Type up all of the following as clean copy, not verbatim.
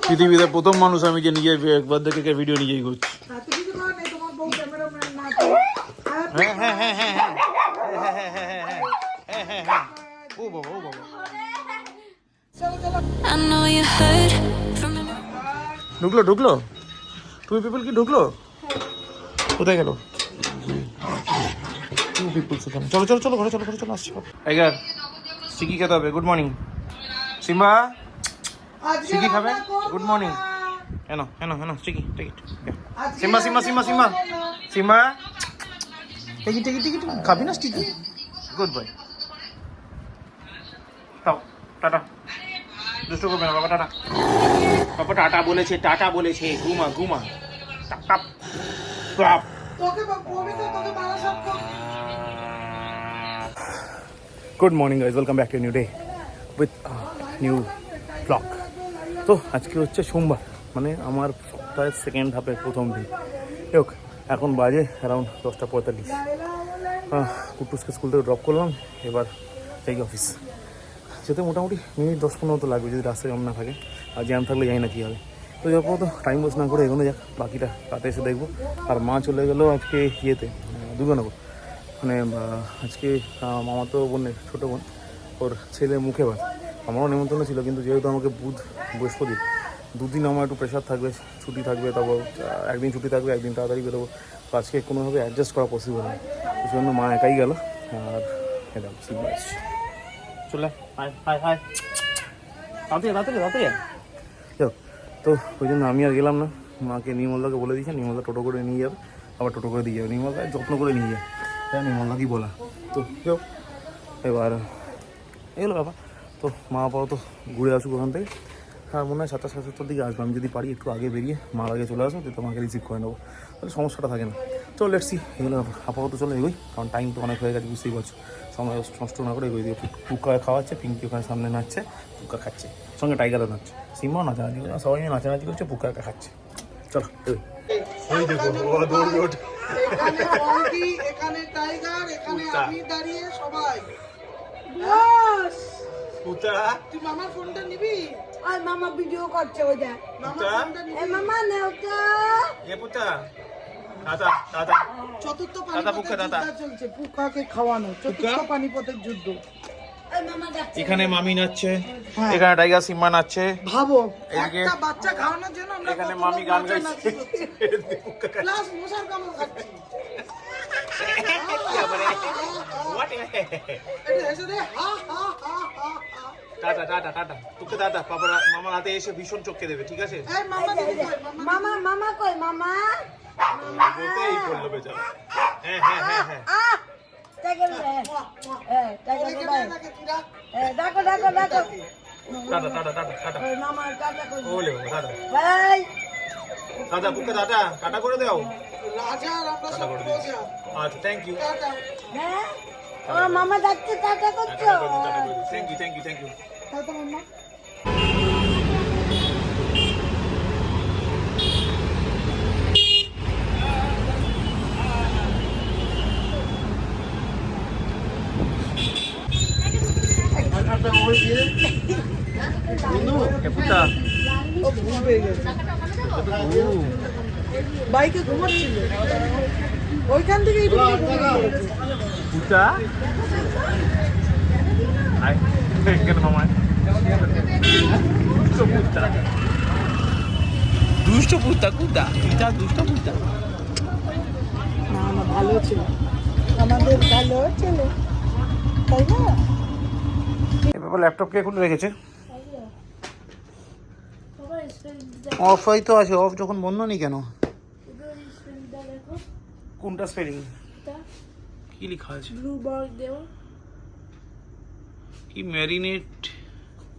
পৃথিবীতে প্রথম মানুষ আমি যে নিজের বার্থডে কেকের ভিডিও নিজেই করছি। হ্যাঁ হ্যাঁ হ্যাঁ হ্যাঁ হ্যাঁ হ্যাঁ হ্যাঁ হ্যাঁ ও বাবা ও বাবা ঢুকলো ঢুকলো টু পিপল কি ঢুকলো কোথায় গেল টু পিপল সেখানে চলো চলো চলো ঘরে চলো ঘরে চলো আসছি টাইগার চিকি খেতে হবে গুড মর্নিং সিম্বা চিকি খাবে গুড মর্নিং হেনো হেনো হেনো চিকি ticket Simba Simba Simba Simba Simba ticket ticket ticket খাবি না চিকি গুড বয় তাও টাটা দুষ্ট করবে না বাবা টাটা বাবা টাটা বলেছে টাটা বলেছে ঘুমা ঘুমা টাপ টাপ টাপ good morning guys welcome back to new day with new blog. তো আজকে হচ্ছে সোমবার, মানে আমার সপ্তাহের সেকেন্ড হাফের প্রথম দিন। হোক এখন বাজে অ্যারাউন্ড 10:45। কুটুসকে স্কুল থেকে ড্রপ করলাম, এবার যাই অফিস। যেতে মোটামুটি মিনিট 10-15 তো লাগবে যদি রাস্তায় জ্যাম না থাকে, আর জ্যাম থাকলে যাই না কী হবে। তো যখন তো টাইম ওয়েস্ট না করে এগোনো যাক, বাকিটা রাতে এসে দেখবো। আর মা চলে গেলো আজকে ইয়েতে দুর্গানগর, মানে আজকে মামা তো বোনের ছোটো বোন, ওর ছেলে মুখে ভাত। আমারও নেমন্তন্ন ছিল, কিন্তু যেহেতু আমাকে বুধ বৃহস্পতি দুদিন আমার একটু প্রেশার থাকবে, ছুটি থাকবে, তারপর একদিন ছুটি থাকবে, একদিন তাড়াতাড়ি বেরোবো। তো আজকে কোনোভাবে অ্যাডজাস্ট করা পসিবল না, সেই জন্য মা একাই গেল। আর এলাম সিম্বা এসছে, চলে হাই হাই হাই তাড়াতাড়ি তাড়াতাড়ি তাড়াতাড়ি যাও। তো ওই জন্য আমি আর গেলাম না, মাকে নির্মলদাকে বলে দিয়েছে, নির্মলদা টোটো করে নিয়ে যাবে, আবার টোটো করে দিয়ে যাবে। নির্মলদা যত্ন করে নিয়ে যায়, তাই নির্মলদাকেই বলা। তো যাও এবার এগুলো ব্যাপার। তো মা আপাতত ঘুরে আসুক ওখান থেকে, আর মনে হয় 7:30-7:30 দিকে আসবো। আমি যদি পারি একটু আগে বেরিয়ে মার আগে চলে আসবো, তো মাকে রিসিভ করে নেবো, তাহলে সমস্যাটা থাকে না। চলো লেটস সি, এগুলো আপাতত চলো এগোই, কারণ টাইম তো অনেক হয়ে গেছে, বুঝতেই পারছো। সময় নষ্ট না করে এগোই দিয়ে পুক্কা খাওয়াচ্ছে, পিঙ্কি ওখানে সামনে নাচছে, পুক্কা খাচ্ছে, সঙ্গে টাইগারও নাচছে, সিম্বাও নাচানাচি করে, সবাই মিলে নাচানাচি করছে, পুক্কা খাচ্ছে। চলো ওই দেখো দৌড় ওঠ, এখানে অঙ্কি, এখানে টাইগার, এখানে আমি দাঁড়িয়ে সবাই। পুতা তুই মামার ফোনটা নিবি? আর মামা ভিডিও করছে ওই দেখ। মামার ফোনটা এ নিবি? মামা নেওটা এ পুতা দাদা দাদা চতুর্থ দাদা, পুক্কা পানিপথের দাদা। যুদ্ধ চলছে, পুক্কাকে খাওয়ানো, চতুর্থ পানিপথের যুদ্ধ। ওই মামা যাচ্ছে। এখানে মামি নাচছে, হ্যাঁ। এখানে টাইগার সিম্বা নাচছে, ভাবো এদিকে- একটা বাচ্চা খাওয়ানোর জন্য আমরা এখানে কত মামি লোক গান নাচানাচি গাইছে, করছি। প্লাস মশার কামড় খাচ্ছি। এটা হেসে দে, হা হা হা হা হা। টাটা টাটা টাটা তোকে দাদা বাবারা মামার হাতে এসে ভীষণ চটকে দেবে, ঠিক আছে? এই মামা দিদি কই? মামা মামা মামা কই মামা? বলতেই বললো বেচারা। হ্যাঁ হ্যাঁ হ্যাঁ হ্যাঁ আহ টাইগার রে। টাইগার ওরে ভাই। কেমন লাগে তুরা? ডাকো ডাকো ডাকো। টাটা টাটা টাটা টাটা ওই মামা টাটা কই। ওলে বাবা, দাদা ভাই দাদা বুকে দাদা টাটা করে দাও। রাজা আর আমরা সব করে দিচ্ছি। প্রজা। আচ্ছা থ্যাংক ইউ, টাটা। হ্যাঁ ও মামা যাচ্ছে টাটা করছো। Thank you thank you thank you. Tata মাম্মা। পুতা ও ঘুম পেয়ে গেছে। বাইকে ঘুমাচ্ছিল, ওইখান থেকে পুতা আই কেন মামা দুষ্ট পুতা দুষ্ট পুতা কুদা এটা দুষ্ট পুতা। না না ভালো ছিল, আমাদের ভালো ছিল, তাই না? এবার ল্যাপটপ কে খুলে রেখেছে? অফ হয়তো আছে, অফ যখন বন্ধ নেই কেন? কোনটা স্পেলিং? কি লেখা আছে? ব্লুবার্গ দেও কি ম্যারিনেট?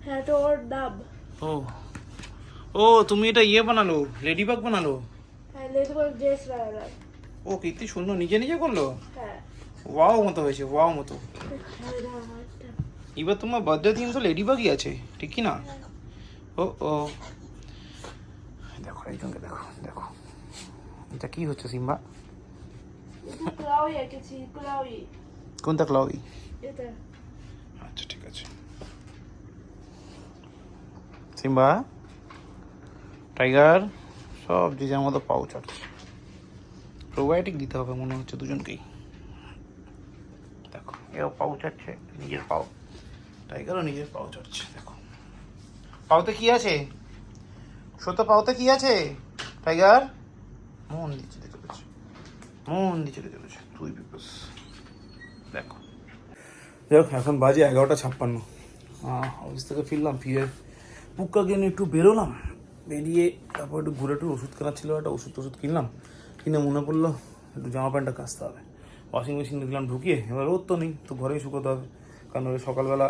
হ্যাঁ তো ওর ডাব ও ও তুমি এটা ইয়ে বানালো, লেডিবাগ বানালো? হ্যাঁ লেডবার্গ ড্রেস বানালাম। ও কীর্তি সুন্দর, নিজে নিজে করলো, হ্যাঁ ওয়াও মতো হয়েছে, ওয়াও মতো। হ্যাঁ আমারটা এবার তোমার বার্থডে থিম তো লেডিবাগই আছে, ঠিক কি না? ও ও দেখো এইজনকে দেখো দেখো, এটা কি হচ্ছে সিম্বা? ক্লাউই এঁকেছি, ক্লাউই কোনটা ক্লাউই? এটা আচ্ছা ঠিক আছে। সিম্বা টাইগার সব যে যার মতো পাও চাটছে। প্রোবায়োটিক দিতে হবে মনে হচ্ছে দুজনকেই। দেখো এও পাও চাটছে, নিজের পাও। টাইগারও নিজের পাও চাটছে। দেখো পাওতে কি আছে, সত্য পাওতে কি আছে? টাইগার মন দিয়ে চলে চলেছে, মন দিয়ে চলে চলেছে তুই বিকজ। দেখো দেখো এখন বাজে 11:56। অফিস থেকে ফিরলাম, ফিরে পুক্কাকে নিয়ে একটু বেরোলাম, বেরিয়ে তারপর একটু ঘুরে একটু ওষুধ কেনার ছিল, একটা ওষুধ কিনলাম। কিনে মনে পড়লো একটু জামা প্যান্টটা কাচতে হবে। ওয়াশিং মেশিন দিলাম ঢুকিয়ে, এবার রোদ তো নেই, তো ঘরেই শুকোতে হবে, কারণ ওই সকালবেলা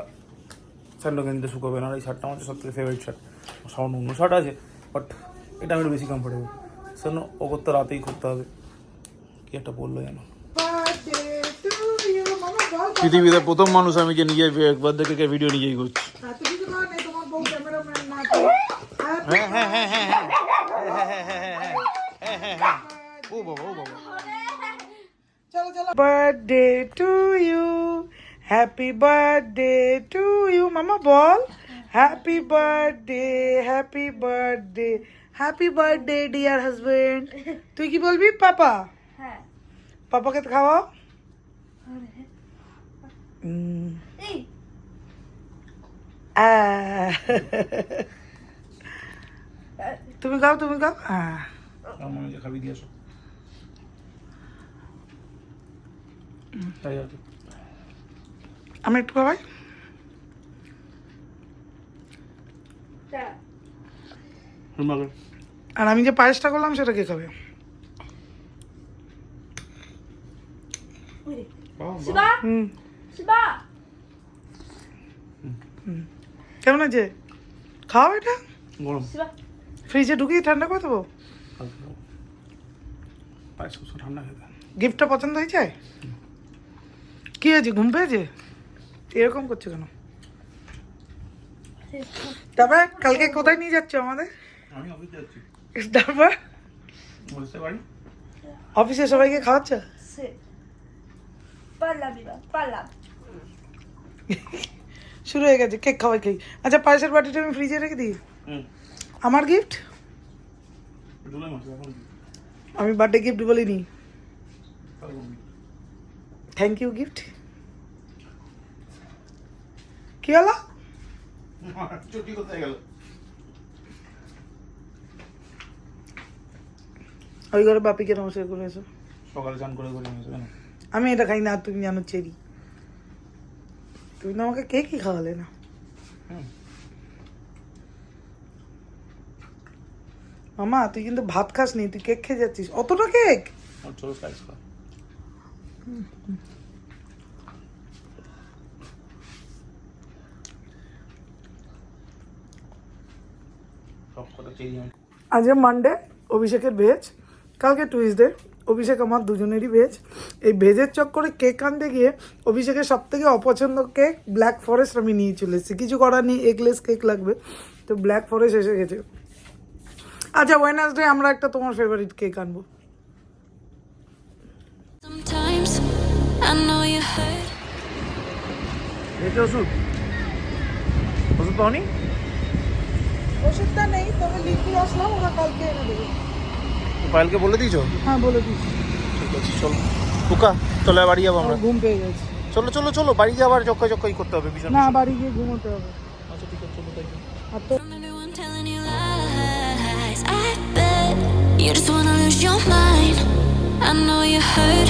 স্যান্ডো গেঞ্জিতে শুকোবে না। আর এই শার্টটা আমার সব থেকে ফেভারিট শার্ট। সামান্য অন্য শার্ট আছে, বাট এটা আমি একটু বেশি কমফোর্টেবল। সেজন্য ও করতে রাতেই করতে হবে। কি একটা বললো যেন, পৃথিবীতে প্রথম মানুষ আমি যে নিজের বার্থডে ভিডিও নিজেই করছি। ও বাবা, ও বাবা। Birthday to you, happy birthday to you. মামা বল happy birthday, happy birthday, happy birthday dear husband. তুই কি বলবি? পাপা, হ্যাঁ। পাপাকে খাওয়াও। এই তুমি খাও, তুমি খাও। খাবি দিয়ে আসো। আমি একটু খাওয়াই। চা। আর আমি যে পায়েসটা করলাম সেটা কে খাবে? শিবা, হুম, শিবা। কেমন আছে? খাও এটা, গরম। শিবা। ফ্রিজে ঢুকিয়ে ঠান্ডা করে দেবো। পায়েস খুব ঠান্ডা খেতে। গিফটটা পছন্দ হয়েছে? কি হয়েছে, ঘুম পেয়েছে? এরকম করছো কেন? তারপরে কালকে কোথায় নিয়ে যাচ্ছ আমাদের? আমি অফিস যাচ্ছি। তারপর বুঝতে পারি অফিসে সবাইকে খাওয়াচ্ছ? সে পারলাম বিবা, পারলাম। শুরু হয়ে গেছে কেক খাওয়াই খাই। আচ্ছা পায়েসের বাটিটা আমি ফ্রিজে রেখে দিই। আমার গিফট, জুলাই মাসে এখন আমি বার্থডে গিফট বলিনি। Thank you gift. কি হলো? ছুটি কোথায় গেল? ওই ঘরে বাপিকে নমস্কার করে এসো। সকালে চান করে করে নিয়েছে কেন? আমি এটা খাই না, আর তুমি জানো চেরি। তুমি তো আমাকে কেকই খাওয়ালে না। মামা তুই কিন্তু ভাত খাস নি, তুই কেক খেয়ে যাচ্ছিস। অতটা কেক? ছোট স্লাইস খা। আজ মানডে, অভিষেকের ভেজ, কালকে টুইসডে, অভিষেক আমার দুজনেরই ভেজ। এই ভেজের চক্করে কেক আনতে গিয়ে অভিষেকের সব থেকে অপছন্দ কেক ব্ল্যাক ফরেস্ট আমি নিয়ে চলে এসেছি। কিছু করার নেই, এগলেস কেক লাগবে, তো ব্ল্যাক ফরেস্ট এসে গেছে। আচ্ছা ওয়েডনেসডে আমরা একটা তোমার ফেভারিট কেক আনবো। Sometimes I know you hurt. এটা ওষুধ, ওষুধ পাওনি? ওষুধটা নেই, তবে লিখে আসলাম, ওরা কালকে এনে দেবে। পায়েলকে বলে দিয়েছো? হ্যাঁ বলে দিচ্ছি। ঠিক আছে চলো টুকা, চলো বাড়ি যাবো আমরা। ঘুম পেয়ে গেছে। চলো চলো চলো বাড়ি গিয়ে আবার চক্কাই করতে হবে ভীষণ। না বাড়ি গিয়ে ঘুমোতে হবে। আচ্ছা ঠিক আছে চলো তাই। আর তো From everyone telling you lies. I bet you just wanna lose your mind. I know you hurt.